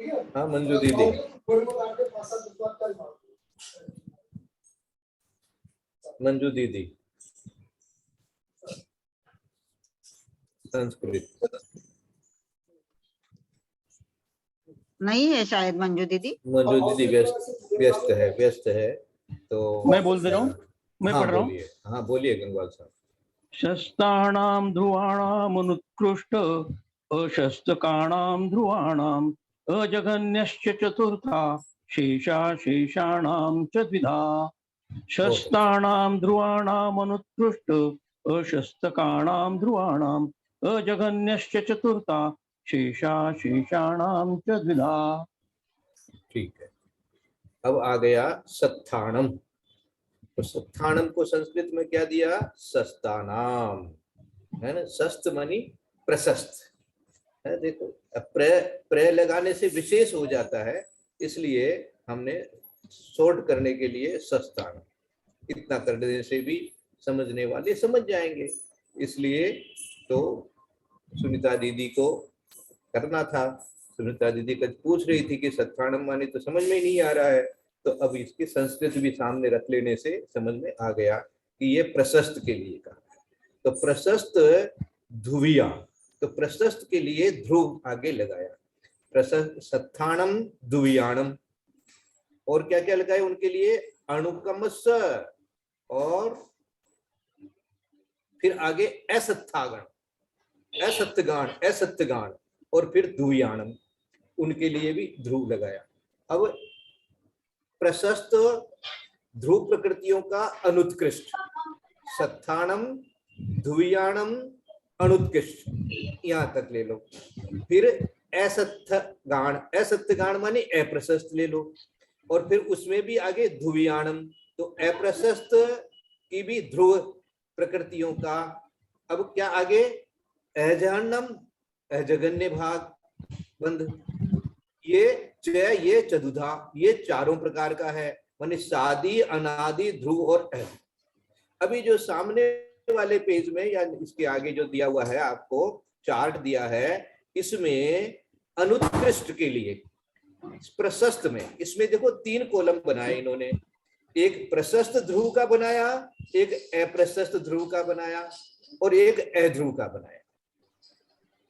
हाँ मंजू दीदी, मंजू दीदी संस्कृत नहीं है शायद मंजू दीदी। मंजू दीदी व्यस्त है तो मैं बोल दे रहा हूँ, मैं हाँ पढ़ रहा हूँ। बोलिए, हाँ बोलिए गंगवाल साहब। शस्तानां ध्रुवाणाम् अनुत्कृष्ट अशस्तकानां ध्रुवाणाम् अजघन्यश्च चतुर्था शेषा शेषाणां च द्विधा। शस्तानां ध्रुवाणाम् अनुत्कृष्ट अशस्तकानां ध्रुवाणाम् अजघन्यश्च चतुर्था शेषा शेषाणां च द्विधा। ठीक है, अब आ गया सत्थाणम। तो सत्थाणम को संस्कृत में क्या दिया? सस्तानाम, है ना। सस्त मानी प्रशस्त है। देखो प्र लगाने से विशेष हो जाता है, इसलिए हमने शॉर्ट करने के लिए सस्तान। इतना कर देने से भी समझने वाले समझ जाएंगे, इसलिए तो सुनीता दीदी को करना था। सुनीता दीदी कल पूछ रही थी कि सत्थाणम माने तो समझ में ही नहीं आ रहा है, तो अब इसकी संस्कृत भी सामने रख लेने से समझ में आ गया कि ये प्रशस्त के लिए कहा है। तो प्रशस्त ध्रुविया, तो प्रशस्त के लिए ध्रुव आगे लगाया। प्रशस्त सत्थाणम ध्रुवियाणम, और क्या क्या लगाए उनके लिए? अणुकम स, और फिर आगे असत्थागण, असत्यगान, असत्यगान, और फिर ध्रुवियाणम, उनके लिए भी ध्रुव लगाया। अब प्रशस्त ध्रुव प्रकृतियों का अनुत्कृष्ट, सत्थाणम ध्रुवियाणम अनुत्कृष्ट, यहां तक ले लो। फिर असत्यगान, असत्यगान माने अप्रशस्त ले लो, और फिर उसमें भी आगे ध्रुवियाणम, तो अप्रशस्त की भी ध्रुव प्रकृतियों का। अब क्या आगे? अजहन्नम, अजगन्य भाग बंध, ये चतुधा, ये चारों प्रकार का है, माने सादी, अनादि, ध्रुव और अज। अभी जो सामने वाले पेज में या इसके आगे जो दिया हुआ है आपको चार्ट दिया है, इसमें अनुत्कृष्ट के लिए प्रशस्त में, इसमें देखो 3 कॉलम बनाए इन्होंने। एक प्रशस्त ध्रुव का बनाया, एक अप्रशस्त ध्रुव का बनाया, और एक अध्रुव का बनाया।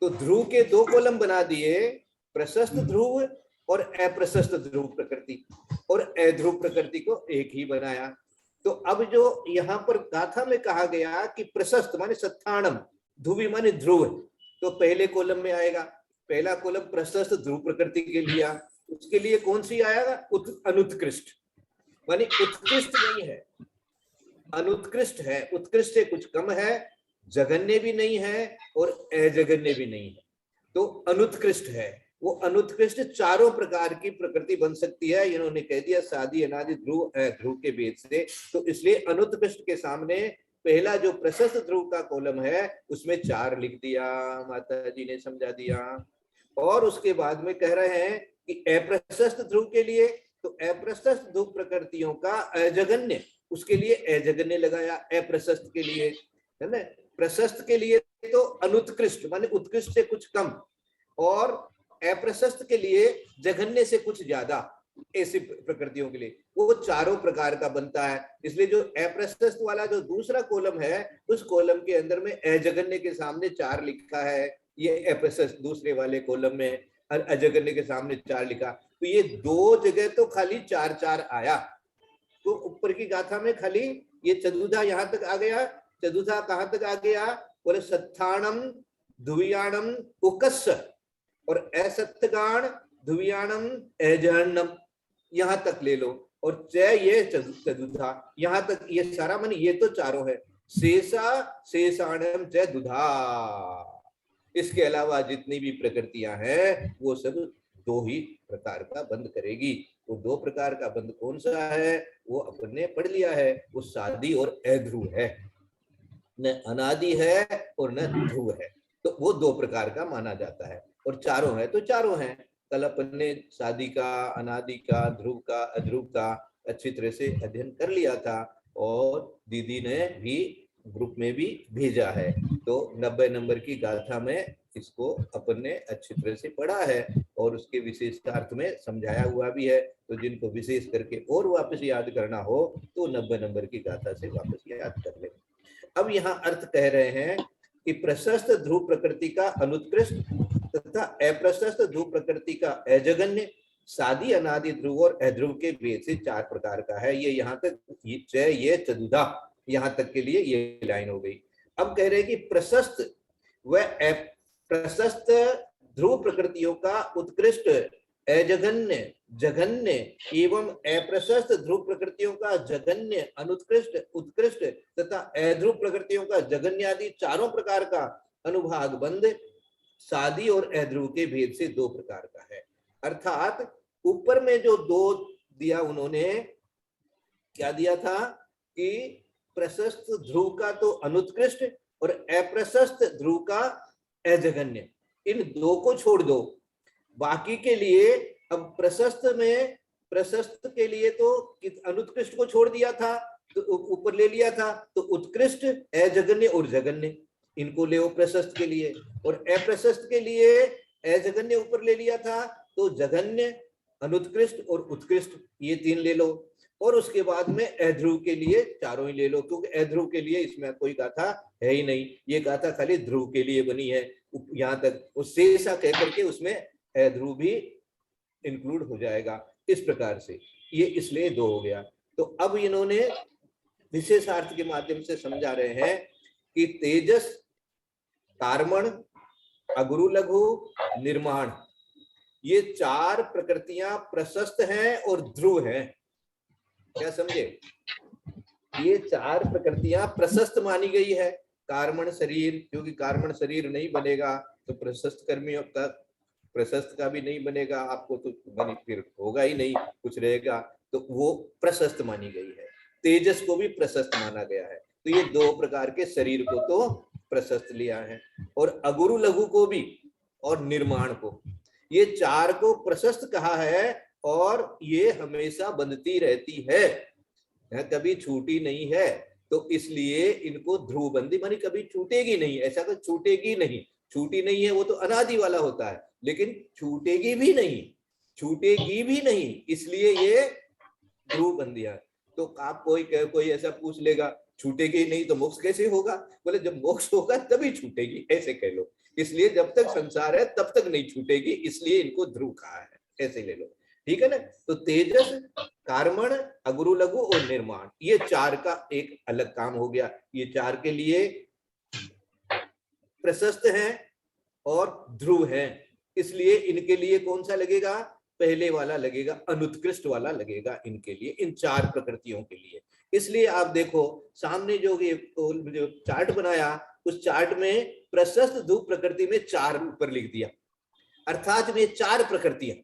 तो ध्रुव के 2 कॉलम बना दिए, प्रशस्त ध्रुव और अप्रशस्त ध्रुव प्रकृति, और अध्रुव प्रकृति को एक ही बनाया। तो अब जो यहाँ पर गाथा में कहा गया कि प्रशस्त माने सत्थाणम, ध्रुवी माने ध्रुव, तो पहले कॉलम में आएगा। पहला कॉलम प्रशस्त ध्रुव प्रकृति के लिया, उसके लिए कौन सी आएगा? अनुत्कृष्ट, माने उत्कृष्ट नहीं है, अनुत्कृष्ट है। उत्कृष्ट से कुछ कम है, जघन्य भी नहीं है और अजघन्य भी नहीं है, तो अनुत्कृष्ट है। वो अनुत्कृष्ट चारों प्रकार की प्रकृति बन सकती है, इन्होंने कह दिया सादी, अनादि, ध्रुव, ध्रुव के भेद से। तो इसलिए अनुत्कृष्ट के सामने पहला जो प्रशस्त ध्रुव का कॉलम है उसमें 4 लिख दिया, माता जी ने समझा दिया। और उसके बाद में कह रहे हैं कि अप्रशस्त ध्रुव के लिए, तो अप्रशस्त ध्रुव प्रकृतियों का अजगन्य, उसके लिए अजगन्य लगाया। अप्रशस्त के लिए, है ना, प्रशस्त के लिए तो अनुत्कृष्ट माने उत्कृष्ट से कुछ कम, और अप्रशस्त के लिए जघन्य से कुछ ज्यादा, ऐसी प्रकृतियों के लिए वो चारों प्रकार का बनता है। इसलिए जो अप्रशस्त वाला जो दूसरा कॉलम है, उस कॉलम के अंदर में अजगन्य के सामने 4 लिखा है, ये अप्रशस्त दूसरे वाले कॉलम में अजगन्य के सामने 4 लिखा। तो ये 2 जगह तो खाली 4-4 आया। तो ऊपर की गाथा में खाली ये चतुर्धा यहां तक आ गया। चतुर्धा कहां तक आ गया? बोले सत्थाणम ध्रुवियाणम उकस्स, और असत्यगान ध्रुवियाणम अजहन्नम, यहां तक ले लो। और च ये चतुर्धा, यहां तक ये सारा मन, ये तो चारों है। शेषा शेषाणम च दुधा, इसके अलावा जितनी भी प्रकृतियां हैं वो सब 2 ही प्रकार का बंद करेगी। वो 2 प्रकार का बंद कौन सा है? वो अपने पढ़ लिया है, वो सादी और अध्रुव है, न अनादि है और न ध्रुव है। तो वो 2 प्रकार का माना जाता है, और चारों है तो चारों हैं। कल अपन ने शादी का, अनादि का, ध्रुव का, अध्रुव का अच्छी तरह से अध्ययन कर लिया था, और दीदी ने भी ग्रुप में भी भेजा है। तो 90 नंबर की गाथा में इसको अपन ने अच्छी तरह से पढ़ा है और उसके विशेष अर्थ में समझाया हुआ भी है। तो जिनको विशेष करके और वापस याद करना हो तो 90 नंबर की गाथा से वापस याद कर ले। अब यहाँ अर्थ कह रहे हैं कि प्रशस्त ध्रुव प्रकृति का अनुत्कृष्ट तथा अप्रशस्त ध्रुव प्रकृति का अजगन्य, सादी अनादि ध्रुव और अध्रुव के भेद से 4 प्रकार का है। ये यहाँ तक ये चतुर्धा, यहाँ तक के लिए ये लाइन हो गई। अब कह रहे हैं कि प्रशस्त व अप्रशस्त ध्रुव प्रकृतियों का उत्कृष्ट, अजगन्य, जघन्य एवं अप्रशस्त ध्रुव प्रकृतियों का जघन्य, अनुत्कृष्ट, उत्कृष्ट तथा अध्रुव प्रकृतियों का जघन्य आदि 4 प्रकार का अनुभाग बंद सादी और अध्रुव के भेद से 2 प्रकार का है। अर्थात ऊपर में जो 2 दिया उन्होंने, क्या दिया था कि प्रशस्त ध्रुव का तो अनुत्कृष्ट और अप्रशस्त ध्रुव का अजगन्य, इन 2 को छोड़ दो, बाकी के लिए अब प्रशस्त में, प्रशस्त के लिए तो अनुत्कृष्ट को छोड़ दिया था तो ऊपर ले लिया था, तो उत्कृष्ट, अजगन्य और जघन्य इनको ले प्रशस्त के लिए, और अप्रशस्त के लिए अजगन्य ऊपर ले लिया था तो जघन्य, अनुत्कृष्ट और उत्कृष्ट ये 3 ले लो, और उसके बाद में अध्रुव के लिए 4 ही ले लो, क्योंकि अध्रुव के लिए इसमें कोई गाथा है ही नहीं, ये गाथा खाली ध्रुव के लिए बनी है। यहाँ तक उससे ऐसा कह करके उसमें अध्रुव भी इंक्लूड हो जाएगा। इस प्रकार से ये इसलिए 2 हो गया। तो अब इन्होंने विशेषार्थ के माध्यम से समझा रहे हैं कि तेजस, कार्मण, अगुरु लघु, निर्माण, ये 4 प्रकृतियां प्रशस्त हैं और ध्रुव हैं। क्या समझे? ये 4 प्रकृतियां प्रशस्त मानी गई है। कार्मण शरीर, क्योंकि कार्मण शरीर नहीं बनेगा तो प्रशस्त कर्मियों का, प्रशस्त का भी नहीं बनेगा, आपको तो बनी फिर होगा ही नहीं, कुछ रहेगा, तो वो प्रशस्त मानी गई है। तेजस को भी प्रशस्त माना गया है, तो ये 2 प्रकार के शरीर को तो प्रशस्त लिया है, और अगुरु लघु को भी और निर्माण को, ये 4 को प्रशस्त कहा है, और ये हमेशा बंधती रहती है, कभी छूटी नहीं है, तो इसलिए इनको ध्रुवबंदी मानी कभी छूटेगी नहीं। ऐसा तो छूटेगी नहीं, छूटी नहीं है वो तो अनादि वाला होता है, लेकिन छूटेगी भी नहीं, छूटेगी भी नहीं, इसलिए ये ध्रुवबंदियां। तो आप कोई ऐसा पूछ लेगा छूटेगी नहीं तो मोक्ष कैसे होगा? बोले जब मोक्ष होगा तभी छूटेगी, ऐसे कह लो। इसलिए जब तक संसार है तब तक नहीं छूटेगी, इसलिए इनको ध्रुव कहा है, ऐसे ले लो, ठीक है ना। तो तेजस, कार्मण, अगुरु लघु और निर्माण, ये 4 का एक अलग काम हो गया। ये 4 के लिए प्रशस्त हैं और ध्रुव हैं, इसलिए इनके लिए कौन सा लगेगा? पहले वाला लगेगा, अनुत्कृष्ट वाला लगेगा इनके लिए, इन 4 प्रकृतियों के लिए। इसलिए आप देखो सामने जो चार्ट बनाया, उस चार्ट में प्रशस्त ध्रुव प्रकृति में 4 ऊपर लिख दिया, अर्थात में 4 प्रकृतियां,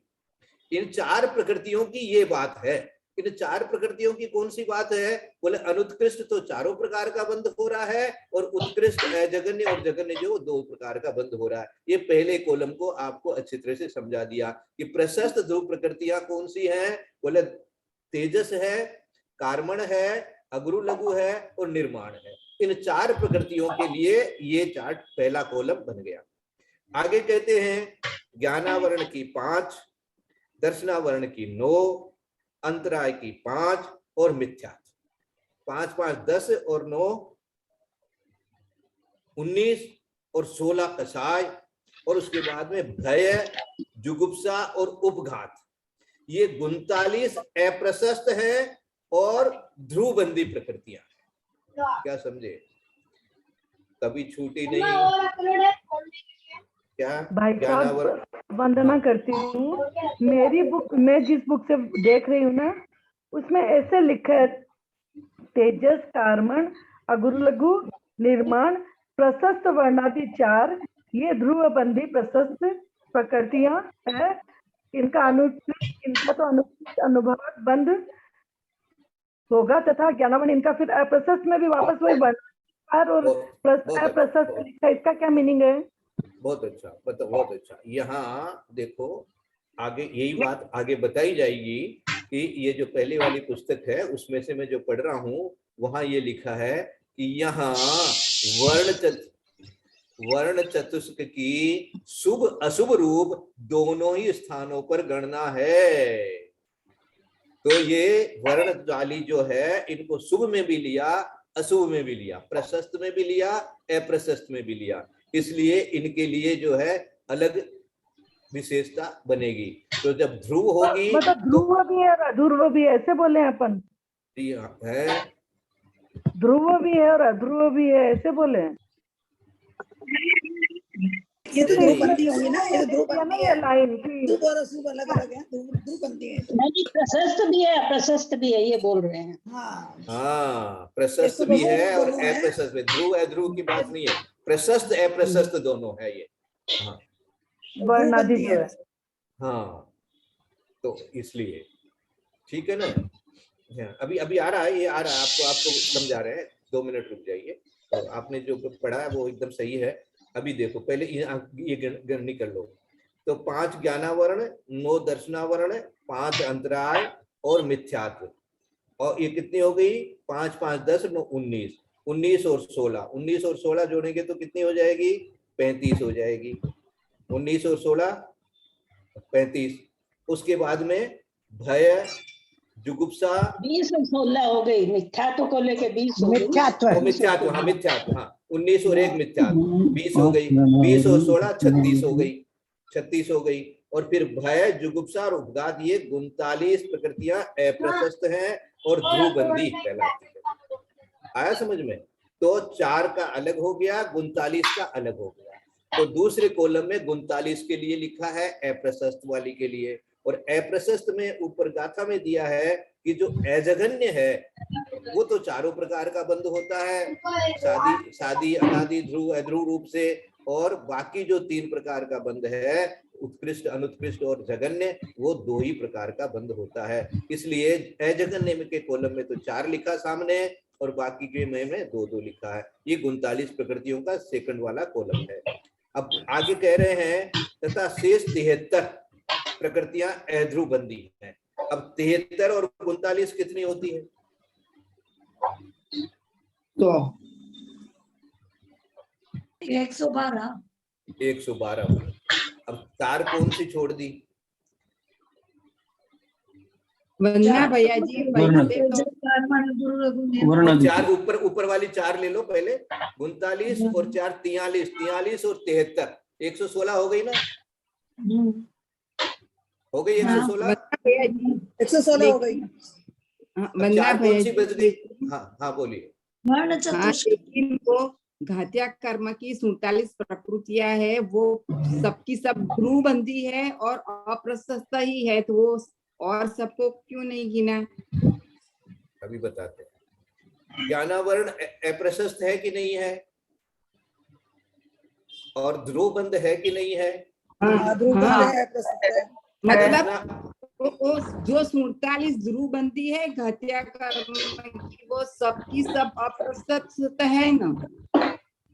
इन 4 प्रकृतियों की ये बात है। इन 4 प्रकृतियों की कौन सी बात है? बोले अनुत्कृष्ट तो 4 प्रकार का बंध हो रहा है, और उत्कृष्ट जघन्य और जघन्य जो 2 प्रकार का बंध हो रहा है। ये पहले कॉलम को आपको अच्छी तरह से समझा दिया कि प्रशस्त ध्रुव प्रकृतियां कौन सी हैं। बोले तेजस है, कार्मण है, अगुरु लघु है और निर्माण है। इन 4 प्रकृतियों के लिए ये चार्ट पहला कॉलम बन गया। आगे कहते हैं ज्ञानावरण की 5, दर्शनावरण की 9, अंतराय की 5 और मिथ्या 5 5 10 और 9 19 और 16 कसाय, और उसके बाद में भय, जुगुप्सा और उपघात, ये 39 अप्रशस्त है और ध्रुवबंदी प्रकृतियां हैं। क्या समझे? कभी छूटी नहीं। क्या भाई साहब वंदना करती हूँ। मेरी बुक, मैं जिस बुक से देख रही हूँ ना, उसमें ऐसे लिखा है तेजस, कार्मण, अगुरु लघु, निर्माण, प्रशस्त वर्णादि 4, ये ध्रुवबंदी प्रशस्त प्रकृतियां है। इनका इनका तो अनुभव बंद होगा, तथा ज्ञानावन इनका फिर अप्रशस्त में भी वापस वही वर्ण और अप्रशस्त लिखा, इसका क्या मीनिंग है? बहुत अच्छा, बहुत अच्छा। यहाँ देखो आगे यही बात आगे बताई जाएगी कि ये जो पहले वाली पुस्तक है उसमें से मैं जो पढ़ रहा हूँ, वहां ये लिखा है कि यहाँ वर्ण चतुष्क की शुभ अशुभ रूप दोनों ही स्थानों पर गणना है। तो ये वर्ण वाली जो है, इनको शुभ में भी लिया, अशुभ में भी लिया, प्रशस्त में भी लिया, अप्रशस्त में भी लिया, इसलिए इनके लिए जो है अलग विशेषता बनेगी। तो जब ध्रुव होगी मतलब ध्रुव भी है और अध्रुव भी है, ऐसे बोले अपन। है, ध्रुव भी है और अध्रुव भी है, ऐसे बोले। ये तो नहीं। ध्रुवबंदी होगी ना, ये तो ध्रुवबंदी है। लाइन ध्रुव और अशुभ अलग अलग है, ध्रुवबंदी है। नहीं, प्रशस्त भी है अप्रशस्त भी है, ये बोल रहे हैं। हाँ, हाँ, प्रशस्त भी है और अप्रशस्त भी। ध्रुव अध्रुव की बात नहीं है, प्रशस्त अप्रशस्त दोनों है ये। हाँ वर्णादि जो है। हाँ, तो इसलिए ठीक है ना। हाँ, अभी अभी आ रहा है, ये आ रहा है, आपको समझा रहे हैं, 2 मिनट रुक जाइए। तो आपने जो पढ़ा है वो एकदम सही है। अभी देखो, पहले ये गणनी कर लो। तो 5 ज्ञानावरण, 9 दर्शनावरण, 5 अंतराय और मिथ्यात्व, और ये कितनी हो गई? 5 5 10 9 19, 19 और 16, 19 और 16 जोड़ेंगे तो कितनी हो जाएगी? 35 हो जाएगी। 19 और 16 35। उसके बाद में भय, जुगुप्सा, 20 और 16 हो गई, मिथ्यात्व को लेके 20 हो गई। मिथ्यात्व है। मिथ्यात्व, हाँ मिथ्यात्व, हाँ 19 और 1 मिथ्यात्व, 20 हो गई। 20 और 16 36 हो गई, 36 हो गई। और फिर भय, जुगुप्सा और उपघात, ये 39 प्रकृतियां अप्रशस्त हैं और ध्रुवबंदी कहलाती है। आया समझ में? तो 4 का अलग हो गया, 39 का अलग हो गया। तो दूसरे कॉलम में 39 के लिए लिखा है, अप्रशस्त वाली के लिए। और अप्रशस्त में ऊपर गाथा में दिया है कि जो अजघन्य है वो तो चारों प्रकार का बंध होता है, शादी, अनादि, ध्रुव, अध्रुव रूप से। और बाकी जो 3 प्रकार का बंध है, उत्कृष्ट, अनुत्कृष्ट और जघन्य, वो 2 ही प्रकार का बंध होता है। इसलिए अजघन्य के कॉलम में तो 4 लिखा सामने, और बाकी के में 2 लिखा है। ये 39 प्रकृतियों का सेकंड वाला कॉलम है। अब आगे कह रहे हैं तथा शेष 73 प्रकृतियां अध्रुव बंदी हैं। अब 73 और 39 कितनी होती है? तो 112। 112 हुई। अब तार कौन सी छोड़ दी? वंदना भैया जी, पहले तो वर्ण 4 ऊपर वाली 4 ले लो पहले। 39 और 4 43, 43 और 73, 116 हो गई ना? हो गई 116। वंदना भैया जी, 116 हो गई। वंदना 4 भैया कौन सी जी, बच गई? हाँ बोलिए। हाँ, लेकिन वो घात्या कर्म की 47 प्रकृतियां है, वो सबकी सब ध्रुवबंदी है और अप्रशस्त ही है, तो वो और सबको क्यों नहीं गिना? अभी बताते हैं। ज्ञानावरण अप्रशस्त है कि नहीं है? और ध्रुवबंध है कि नहीं है? हाँ, ध्रुवबंदी है, अप्रशस्त है। मतलब वो जो 47 ध्रुवबंदी है घात्या कर्म की, वो सबकी सब अप्रशस्त है ना?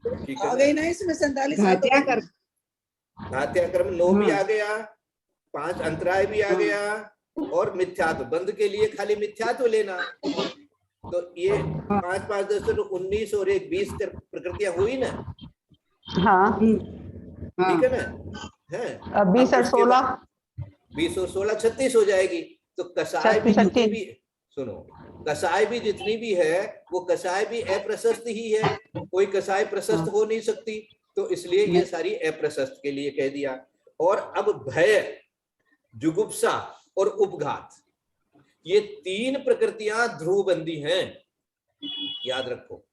ठीक आ है गई ना? ना इसमें 47 घात्या कर्म, घात्याक्रम 9 भी आ गया, 5 अंतराय भी आ गया, और मिथ्यात्व बंध के लिए खाली मिथ्यात्व लेना। तो ये 5 5 10 तो 19 और 1 20 प्रकृतियां हुई ना? हाँ, ठीक है ना? है 20 और 16 20 और 16 36 हो जाएगी। तो कसाय भी जितनी भी, सुनो, कसाय भी जितनी भी है, वो कसाय भी अप्रशस्त ही है, कोई कसाय प्रशस्त हो नहीं सकती। तो इसलिए ये सारी अप्रशस्त के लिए कह दिया। और अब भय, जुगुप्सा और उपघात, ये 3 प्रकृतियां ध्रुवबंदी हैं। याद रखो,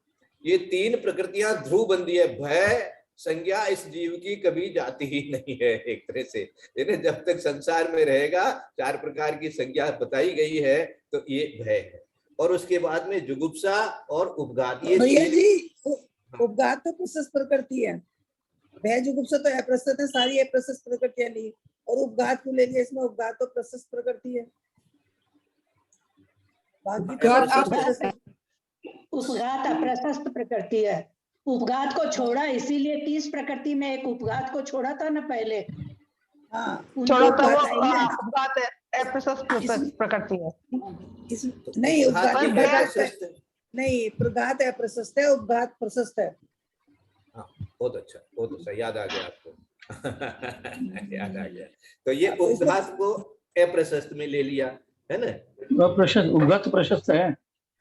ये 3 प्रकृतियां ध्रुवबंदी है। भय संज्ञा इस जीव की कभी जाती ही नहीं है, एक तरह से। जब तक संसार में रहेगा 4 प्रकार की संज्ञा बताई गई है, तो ये भय है। और उसके बाद में जुगुप्सा और उपघात, ये भैया जी, उपघात तो प्रशस्त प्रकृति है। भय, जुगुप्सा तो अप्रशस्त है, सारी अप्रशस्त प्रकृतियां ली, और उपघात को ले लिया, इसमें उपघात तो प्रशस्त प्रकृति है। बाकी तो उपघात अप्रशस्त प्रकृति है। उपघात को छोड़ा, इसीलिए 30 प्रकृति में एक उपघात को छोड़ा था ना पहले। हाँ, छोड़ा था वो उपघात उपघात अप्रशस्त प्रकृति है। नहीं, उपघात अप्रशस्त, नहीं, प्रघात अप्रशस्त है, उपघात प्रशस्त है। बहुत अच्छा, याद आ गया आपको। याद आ गया। तो ये उपघात को अप्रशस्त में ले लिया है ना। प्रशस्त, उपघात प्रशस्त है।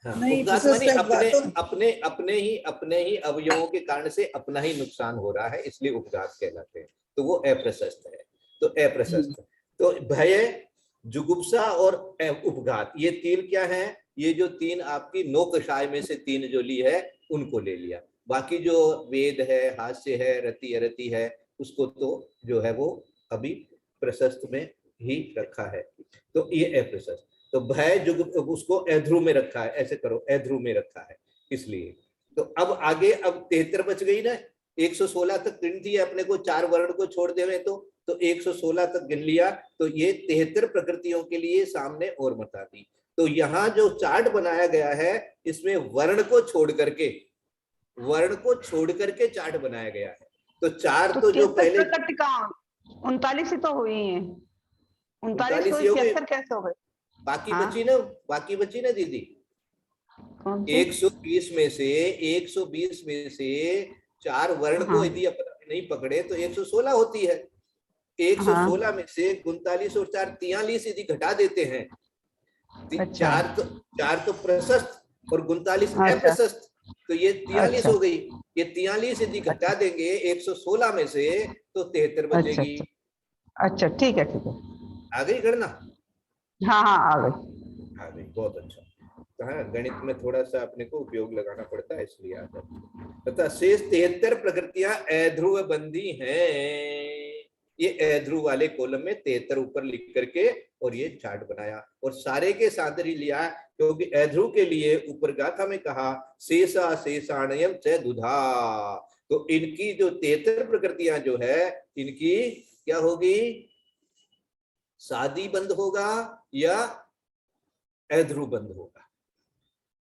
हाँ, नहीं, उपघात प्रशस्त माने उपघात तो- अपने ही अवयवों के कारण से अपना ही नुकसान हो रहा है, इसलिए उपघात कहलाते हैं। तो वो अप्रशस्त है। तो अप्रशस्त, तो भय, जुगुप्सा और उपघात, ये तीन क्या है? ये जो तीन आपकी 9 कषाय में से 3 जो ली है उनको ले लिया। बाकी जो वेद है, हास्य है, रति अरति है, उसको तो जो है वो अभी प्रशस्त में ही रखा है। तो ये अप्रशस्त। तो भय जुग उसको अध्रुव में रखा है, ऐसे करो, अध्रुव में रखा है इसलिए। तो अब आगे, अब 73 बच गई ना। 116 तक गिन थी अपने को, 4 वर्ण को छोड़ देवे तो 116 तक गिन लिया। तो ये 73 प्रकृतियों के लिए सामने और बता दी। तो यहाँ जो चार्ट बनाया गया है, इसमें वर्ण को छोड़ करके चार्ट बनाया गया है। तो 4 तो जो 73 पहले प्रकृति कहाँ? 39 ही तो हुई है। 39 39 ही हो गई। 73 कैसे हो गए? बाकी हाँ। बची ना दीदी। कौन सी? 120 में से 4 वर्ण को हाँ। यदि अपन नहीं पकड़े तो 116 होती है। 116 में से 39 और 4 43 यदि घटा देते हैं, अच्छा। 4 तो प्रशस्त और 39 अच्छा। अप्रशस्त, तो ये 43 अच्छा। हो गई। ये 43 यदि घटा देंगे 116 में से तो 73 बचेगी। अच्छा, ठीक है। आ गई गणना? हाँ आ गई। बहुत अच्छा। तो हाँ, गणित में थोड़ा सा अपने को उपयोग लगाना पड़ता है, इसलिए आ जाता। तथा शेष 73 प्रकृतियां अध्रुव बंधी हैं। ये अध्रुव वाले कॉलम में 73 ऊपर लिख करके और ये चार्ट बनाया और सारे के साथ ही लिया, क्योंकि अध्रुव के लिए ऊपर गाथा में कहा शेषा शेषाणयम च दुधा। तो इनकी जो 73 प्रकृतियां जो है, इनकी क्या होगी? शादी बंद होगा या अध्रुव बंद होगा।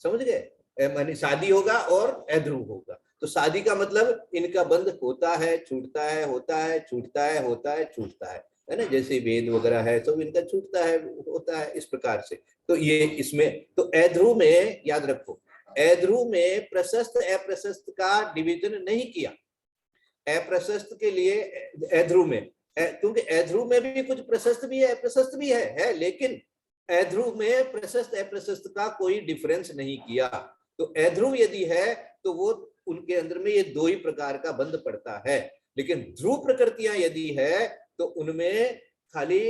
समझ गए? माने शादी होगा और अध्रुव होगा। तो शादी का मतलब इनका बंद होता है, छूटता है, होता है, छूटता है, होता है, छूटता है ना। जैसे वेद वगैरह है तो इनका छूटता है, होता है, इस प्रकार से। तो ये इसमें तो अध्रुव में याद रखो, अध्रुव में प्रशस्त अप्रशस्त का डिवीजन नहीं किया। अप्रशस्त के लिए अध्रुव में, क्योंकि अध्रुव में भी कुछ प्रशस्त भी है, अप्रशस्त भी है, लेकिन अध्रुव में प्रशस्त अप्रशस्त का कोई डिफरेंस नहीं किया। तो अध्रुव यदि है तो वो उनके अंदर में ये 2 ही प्रकार का बंध पड़ता है। लेकिन ध्रुव प्रकृतियां यदि है तो उनमें खाली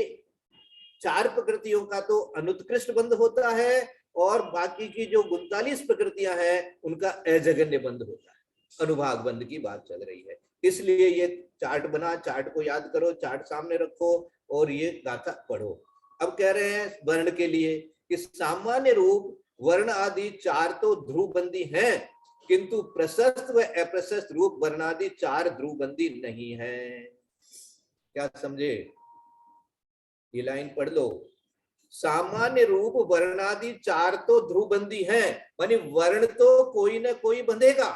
4 प्रकृतियों का तो अनुत्कृष्ट बंध होता है और बाकी की जो 39 प्रकृतियां हैं उनका अजगन्य बंध होता है। अनुभाग बंध की बात चल रही है, इसलिए ये चार्ट बना। चार्ट को याद करो, चार्ट सामने रखो और ये गाथा पढ़ो। अब कह रहे हैं वर्ण के लिए कि सामान्य रूप वर्ण आदि 4 तो ध्रुवबंदी हैं, किंतु प्रशस्त व अप्रशस्त रूप वर्णादि 4 ध्रुवबंदी नहीं है। क्या समझे? ये लाइन पढ़ लो। सामान्य रूप वर्णादि 4 तो ध्रुवबंदी हैं, मानी वर्ण तो कोई ना कोई बंधेगा,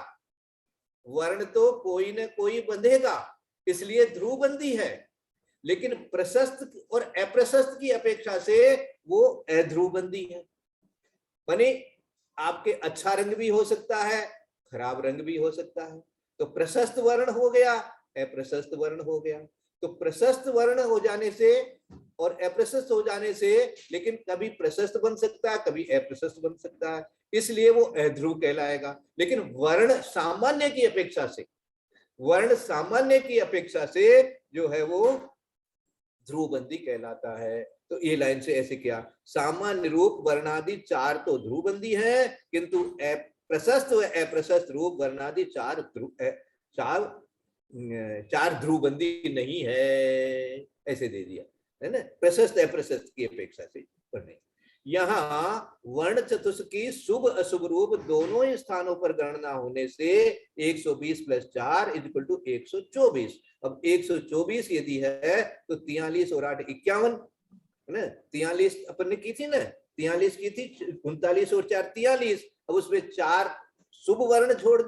वर्ण तो कोई ना कोई बंधेगा, इसलिए ध्रुवबंदी है। लेकिन प्रशस्त और अप्रशस्त की अपेक्षा से वो अध्रुवबंदी है। माने आपके अच्छा रंग भी हो सकता है, खराब रंग भी हो सकता है। तो प्रशस्त वर्ण हो गया, अप्रशस्त वर्ण हो गया। तो प्रशस्त वर्ण हो जाने से और अप्रशस्त हो जाने से, लेकिन कभी प्रशस्त बन सकता है, कभी अप्रशस्त बन सकता है, इसलिए वो अध्रुव कहलाएगा। लेकिन वर्ण सामान्य की अपेक्षा से, वर्ण सामान्य की अपेक्षा से जो है वो ध्रुवबंदी कहलाता है। तो ये लाइन से ऐसे क्या, सामान्य रूप वर्णादि 4 तो ध्रुवबंदी है, किंतु प्रशस्त व अप्रशस्त रूप वर्णादि 4 ध्रुवबंदी नहीं है, ऐसे दे दिया है ना। प्रशस्त अप्रशस्त की अपेक्षा से पढ़ने। यहाँ वर्ण चतुष्क की शुभ अशुभ रूप दोनों ही स्थानों पर गणना होने से 120 + 4 = 124। अब 124 यदि है तो 43 और 8 51 है ना। 43 अपन ने की थी ना, 43 की थी, 39 और 4 43। अब उसमें 4 शुभ वर्ण जोड़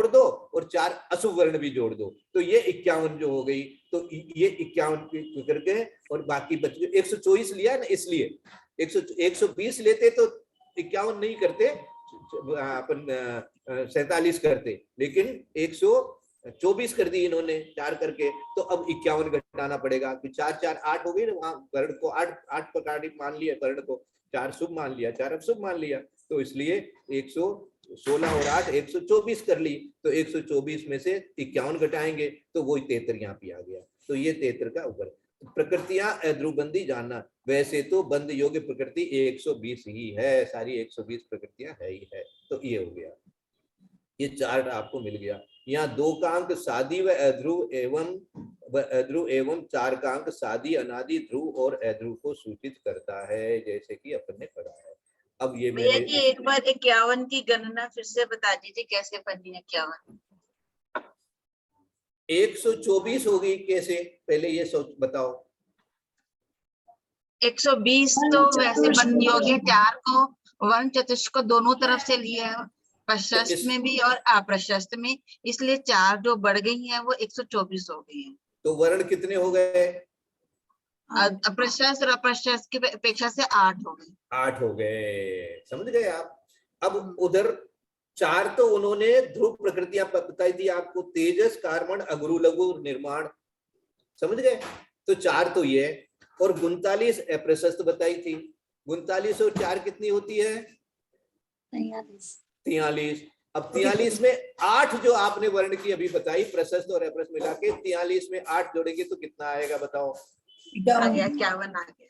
दो और 4 अशुभ वर्ण भी जोड़ दो, तो ये 51 जो हो गई। तो ये 51 करके और बाकी बच गए। 124 लिया ना, इसलिए 120 लेते तो 51 नहीं करते, अपन 47 करते, लेकिन 24 कर दी इन्होंने 4 करके, तो अब 51 घटाना पड़ेगा। तो 4 4 8 हो गई ना, वहां वर्ण को 8 प्रकार मान लिया, वर्ण को 4 शुभ मान लिया, 4 अशुभ मान लिया, तो इसलिए 116 और 8 124 कर ली। तो 124 में से 51 घटाएंगे तो वही 73 यहाँ पे आ गया। तो ये 73 का ऊपर। प्रकृतियां अध्रुवबंदी जानना, वैसे तो बंद योग्य प्रकृति 120 ही है, सारी 120 प्रकृतियां है ही है। तो ये हो गया, ये चार्ट आपको मिल गया। यहाँ 2 का अंक सादी व अध्रुव एवं 4 का अंक सादी, अनादि, ध्रुव और अध्रुव को सूचित करता है, जैसे कि अपन ने पढ़ा है। अब ये भैया जी एक बार 51 की गणना फिर से बता दीजिए, कैसे बनी 51? 124 होगी कैसे, पहले ये सोच बताओ। 120 तो वैसे बन योग्य 4 को वर्ण चतुष्क को दोनों तरफ से लिया है, प्रशस्त में भी और अप्रशस्त में, इसलिए 4 जो बढ़ गई हैं वो 124 हो गई हैं। तो वर्ण कितने हो गए? प्रशस्त और अप्रशस्त की अपेक्षा से 8 हो गई। 8 हो गए, समझ गए आप। अब उधर 4 तो उन्होंने ध्रुव प्रकृतियां बताई थी आपको, तेजस, कार्बन, अगुरु, लघु, निर्माण, समझ गए। तो 4 तो ये, और 39 अप्रशस्त बताई थी। 39 और 4 कितनी होती है? 43। अब 43 में 8 जो आपने वर्ण की अभी बताई, प्रशस्त और अप्रशस्त मिला के 43 में 8 जोड़ेंगे तो कितना आएगा बताओ? आ गया 51 आ गया।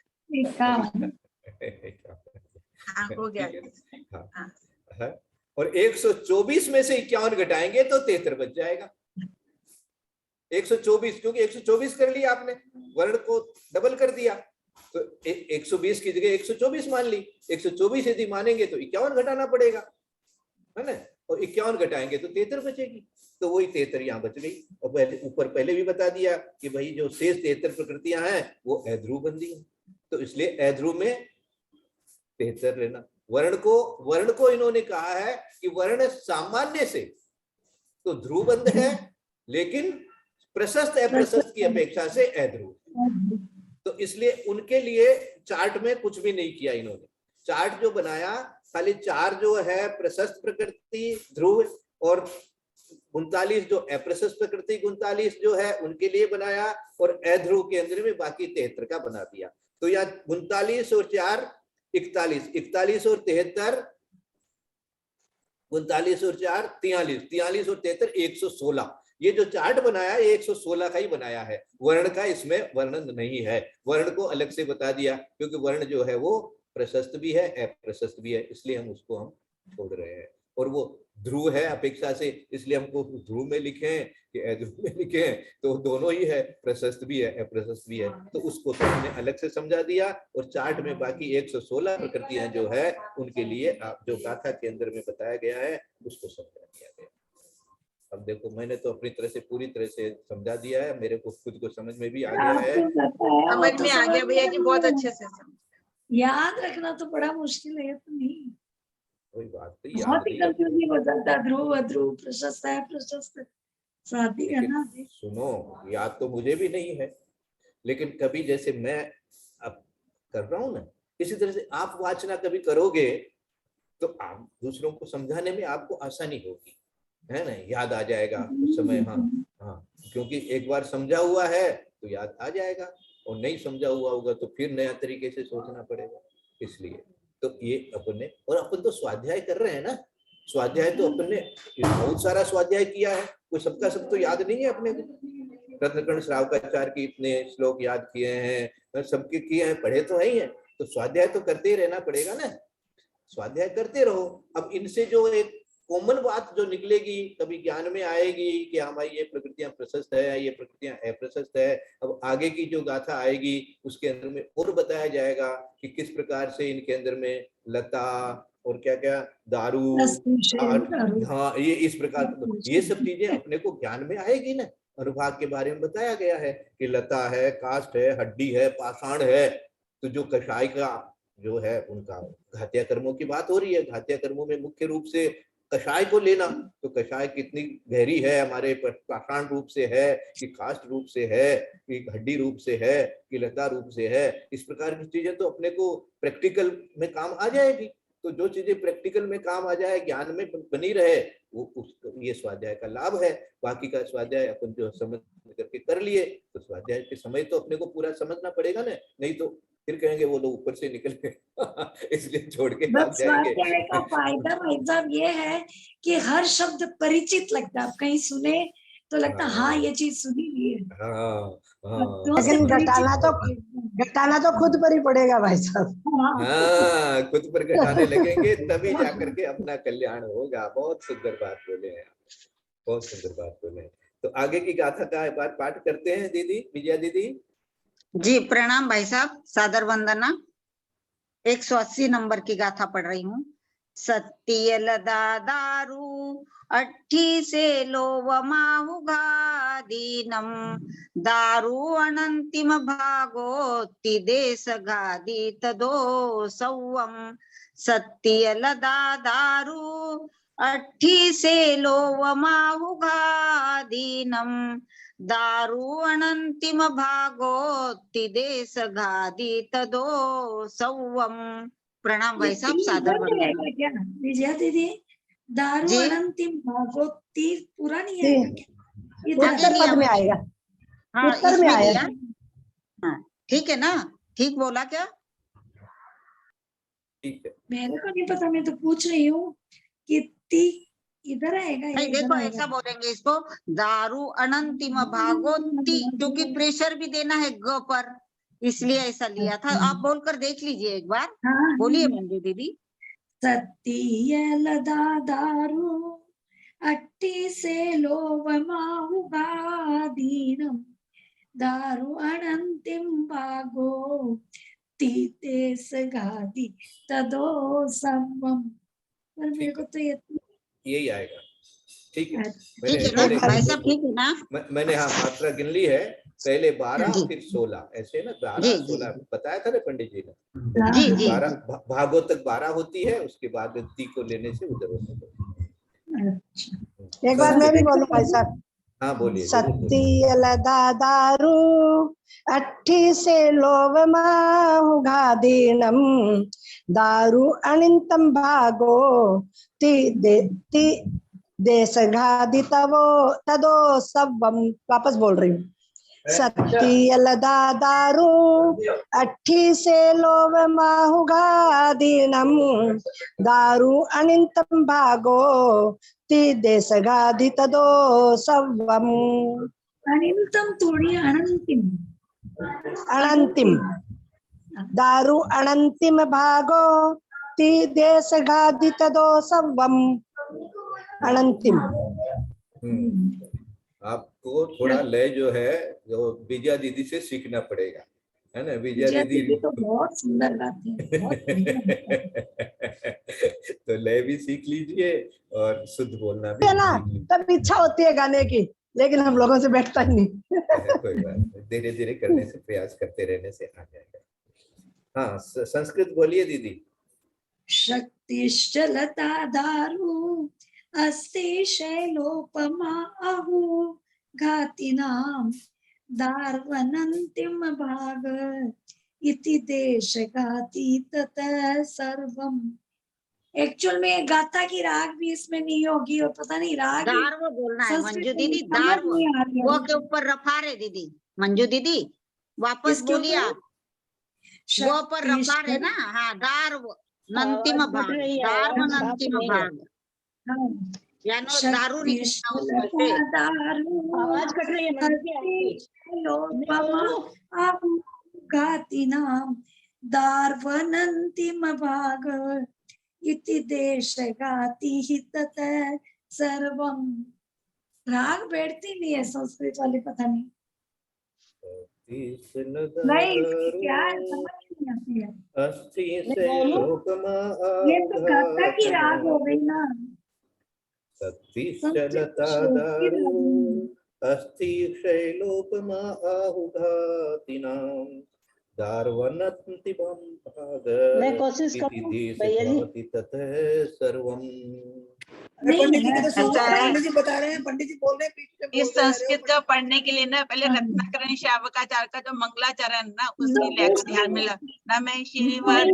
हाँ हो गया। हाँ। और 124 में से 51 घटाएंगे तो 73 बच जाएगा। 124, क्योंकि 124 कर लिया आपने, वर्ण को डबल कर दिया, तो 120 की जगह 124 मान ली। 124 यदि मानेंगे तो 51 घटाना पड़ेगा, है ना, और 51 घटाएंगे तो 73 बचेगी। तो वही 73 यहाँ बच गई। और पहले ऊपर पहले भी बता दिया कि भाई जो शेष 73 प्रकृतियां हैं वो अध्रुव बंदी है, तो इसलिए अध्रुव में 73 लेना। वर्ण को इन्होंने कहा है कि वर्ण सामान्य से तो ध्रुवबंध है, लेकिन प्रशस्त अप्रशस्त की अपेक्षा से अध्रुव। तो इसलिए उनके लिए चार्ट में कुछ भी नहीं किया इन्होंने। चार्ट जो बनाया खाली 4 जो है प्रशस्त प्रकृति ध्रुव, और 39 जो अप्रशस्त प्रकृति 39 जो है उनके लिए बनाया, और अध्रुव के अंदर में बाकी 73 का बना दिया। तो यहाँ 39 और 4 41, 41 और 73, 39 और 4 43, 43 और 73 116। ये जो चार्ट बनाया है 116 का ही बनाया है, वर्ण का इसमें वर्णन नहीं है। वर्ण को अलग से बता दिया, क्योंकि वर्ण जो है वो प्रशस्त भी है अप्रशस्त भी है, इसलिए हम उसको हम छोड़ रहे हैं। और वो ध्रुव है अपेक्षा से, इसलिए हमको ध्रुव में लिखे कि अध्रुव में लिखे, तो दोनों ही है, प्रशस्त भी है अप्रशस्त भी है। तो उसको तो हमने अलग से समझा दिया, और चार्ट में बाकी 116 प्रकृतियां जो है उनके लिए आप जो गाथा के अंदर में बताया गया है उसको समझा दिया गया। अब देखो मैंने तो अपनी तरह से पूरी तरह से समझा दिया है, मेरे को खुद को समझ में भी आ गया है। समझ में आ गया भैया जी, बहुत अच्छे से समझ। याद रखना तो बड़ा मुश्किल है, तो नहीं कोई बात नहीं, बहुत ही कंफ्यूजिंग हो जाता है। ध्रुव अध्रुव प्रशस्त है प्रशस्त साथी है ना। सुनो, याद तो मुझे भी नहीं है, लेकिन कभी जैसे मैं अब कर रहा हूं ना, इसी तरह से आप वाचना कभी करोगे तो आप दूसरों को समझाने में आपको आसानी होगी, है ना, याद आ जाएगा उस समय। हाँ, क्योंकि एक बार समझा हुआ है तो याद आ जाएगा, और नहीं समझा हुआ होगा तो फिर नया तरीके से सोचना पड़ेगा। इसलिए तो ये अपन ने, और अपन तो स्वाध्याय कर रहे हैं ना, स्वाध्याय तो अपन ने बहुत सारा स्वाध्याय किया है, कोई सबका सब तो याद नहीं है अपने को। रत्नकर्ण श्रावकाचार्य के इतने श्लोक याद किए हैं, सबके किए हैं, पढ़े तो है ही है, तो स्वाध्याय तो करते ही रहना पड़ेगा ना, स्वाध्याय करते रहो। अब इनसे जो एक कॉमन बात जो निकलेगी, कभी ज्ञान में आएगी कि हाँ भाई ये प्रकृतियां प्रशस्त है, ये प्रकृतियां अप्रशस्त है। अब आगे की जो गाथा आएगी उसके अंदर में और बताया जाएगा कि किस प्रकार से इनके अंदर में लता और क्या क्या दारू, हाँ ये इस प्रकार, ये सब चीजें अपने को ज्ञान में आएगी ना। अनुभाग के बारे में बताया गया है कि लता है, काष्ठ है, हड्डी है, पाषाण है। तो जो कषाय का जो है उनका घात्या कर्मों की बात हो रही है। घात्या कर्मों में मुख्य रूप से कषाय को लेना, तो कषाय कितनी गहरी है, हमारे पाषाण रूप से है कि काष्ठ रूप से है कि हड्डी रूप से है कि लता रूप से है। इस प्रकार की चीजें तो अपने को प्रैक्टिकल में काम आ जाएगी। तो जो चीजें प्रैक्टिकल में काम आ जाए, ज्ञान में बनी रहे, वो ये स्वाध्याय का लाभ है। बाकी का स्वाध्याय अपन जो समझ करके कर लिए, तो स्वाध्याय के समय तो अपने को पूरा समझना पड़ेगा ना, नहीं तो फिर कहेंगे वो लोग ऊपर से निकल गए इसलिए छोड़ के भाग बस जाएंगे। स्वाध्याय का फायदा भाई साहब ये है कि हर शब्द परिचित लगता है। आप कहीं सुने तो लगता है हाँ ये चीज सुनी हुई है। शब्दों से लेकिन परिचित घटाना तो खुद पर ही पड़ेगा भाई साहब। हाँ, खुद पर घटाने लगेंगे तभी जाकर के अपना कल्याण होगा। बहुत सुंदर बात बोले हैं आप, बहुत सुंदर बात बोले हैं। तो आगे की गाथा का बात पाठ करते हैं दीदी, विजया दीदी। जी प्रणाम भाई साहब, सादर वंदना। 180 नंबर की गाथा पढ़ रही हूँ। सत्य लदा दारू अट्ठी से लोव माहुगा दीनम दारू अनंतिम भागोति देश गादी तदो सौवम। सत्य लदा दारू अट्ठी से लोव माहुगा दीनम दारू अनंतिम भागोति देश गादी तदो सौवम। प्रणाम भाई साहब, सादर वंदना। क्या विजया दीदी, दारू जी। अनंतिम भागोती पूरा नहीं आएगा क्या? उत्तर पद में आएगा, हाँ उत्तर में इसमें आया। दिया। हाँ ठीक है ना, ठीक बोला क्या? ठीक है, मेरे को नहीं पता, मैं तो पूछ रही हूँ कि ती इधर आएगा या नहीं इधर देखो आएगा? ऐसा बोलेंगे इसको, दारू अनंतिम भागोती, क्योंकि प्रेशर भी देना है ग पर, इसलिए ऐसा लिया था। आप बोलकर देख लीजिए एक बार, हाँ, बोलिए मंजू दीदी। सत्य लदा दारू अट्टी से लोभ माहुगा दीनम दारू अनंतिम भागो तीते सगादी तदो समम। पर मेरे को तो ये यही आएगा। ठीक है, ठीक है ना भाई साहब, ठीक है ना? मैंने हाँ मात्रा गिन ली है, पहले 12 जी। फिर 16 ऐसे ना, 12 जी, जी, 16 बताया था ना पंडित जी ने। जी जी 12 भागों तक 12 होती है, उसके बाद ती को लेने से उधर होता है। एक बार मैं भी बोलूं भाई साहब। हाँ बोलिए, जरूर बोलिए। सत्य लदा दारू अट्ठी से लोभ माहुगा दीनम दारू अनितम भागो ती देश घादी तदो सवम। वापस बोल रही हूँ। सत्य लदा दारू अट्ठी से लोभ माहुगा दीनम दारू अनितम भागो ती देश गादी तदो सवम। अनंतम थोड़ी अनंतिम, अनंतिम दारू अनंतिम भागो ती देश गादी तदो सवम। अनंतिम। आपको थोड़ा लय जो है जो विजया दीदी से सीखना पड़ेगा, है ना? विजया दीदी तो बहुत सुंदर गाती है, बहुत बढ़िया। तो लय भी सीख लीजिए और शुद्ध बोलना भी है ना, सीख लीजिए। तब इच्छा होती है गाने की, लेकिन हम लोगों से बैठता ही नहीं। कोई बात नहीं, धीरे धीरे करने से, प्रयास करते रहने से आ जाएगा। हाँ संस्कृत बोलिए दीदी। शक्तिश्चलता दारू अस्ति शैलोपमा आहु घातिनां दार्वनन्तिम भाग इति देश गाति तत सर्वम। एक्चुअल में गाथा की राग भी इसमें नहीं होगी, और पता नहीं राग दार्व बोलना है मंजू दीदी, समझ दार्व नहीं आ रही है। वो के ऊपर रफा रे दीदी। मंजू दीदी वापस किसके बोलिए ऊपर? आप, वो पर रफा रे ना। हाँ दार्व नंतिम भाग, दार्व नंतिम भाग, यानी दारू निकलना उसमें से। आवाज कट रही है। घातिनां दार्वनन्तिम भाग इति देश गाति ही तत सर्वम। राग बैठती नहीं है संस्कृत वाली, पता नहीं क्या है, समझ नहीं आती है। ये तो गाथा की राग हो गई ना। अस्ति शैलोपमा आहुघातिनां दार्वनन्तिमं भाग मैं कोशिश इति करूं देश भैया जी। भाति ततः सर्वम्। अरे पंडित जी की तो सुनो, अच्छा है। पंडित जी बता रहे हैं, पंडित जी बोल रहे हैं, बीच में इस बोलते जा रहे हो। संस्कृत को पढ़ने के लिए ना पहले रत्नाकरण श्रावकाचार्य का जो मंगलाचरण ना उसकी लय को ध्यान में न मैं श्रीवत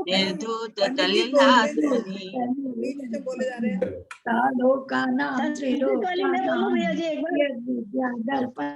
निर्धूत पंडित जी बोल रहे थे, कलिलाधुनी। बीच में बोले जा रहे हैं। लोकानां संस्कृत वाली मैं बोलूं भैया जी एक बार? त्रिलोकानां यद्विद्या दर्पण